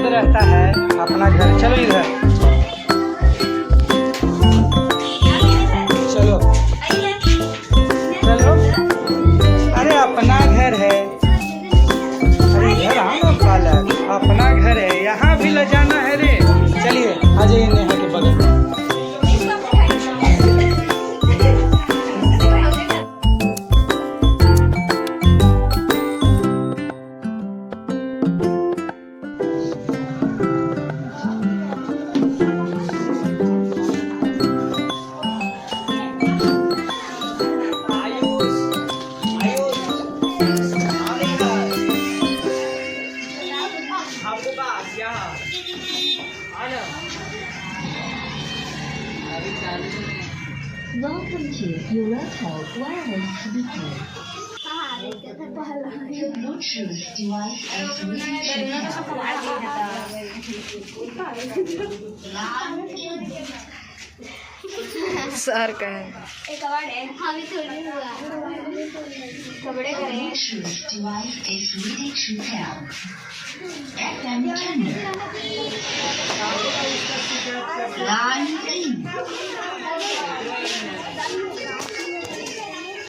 रहता है अपना घर। चलो इधर, चलो चलो, अरे अपना घर है, अरे घर आओ पालक, अपना घर है, यहाँ भी ले जाना है रे। चलिए आ जाइए नेहा के बगल में। Welcome to Eureka Wireless Speaker. The Bluetooth device is ready to sir का है The Bluetooth device is ready to pair. FM tender. Line in.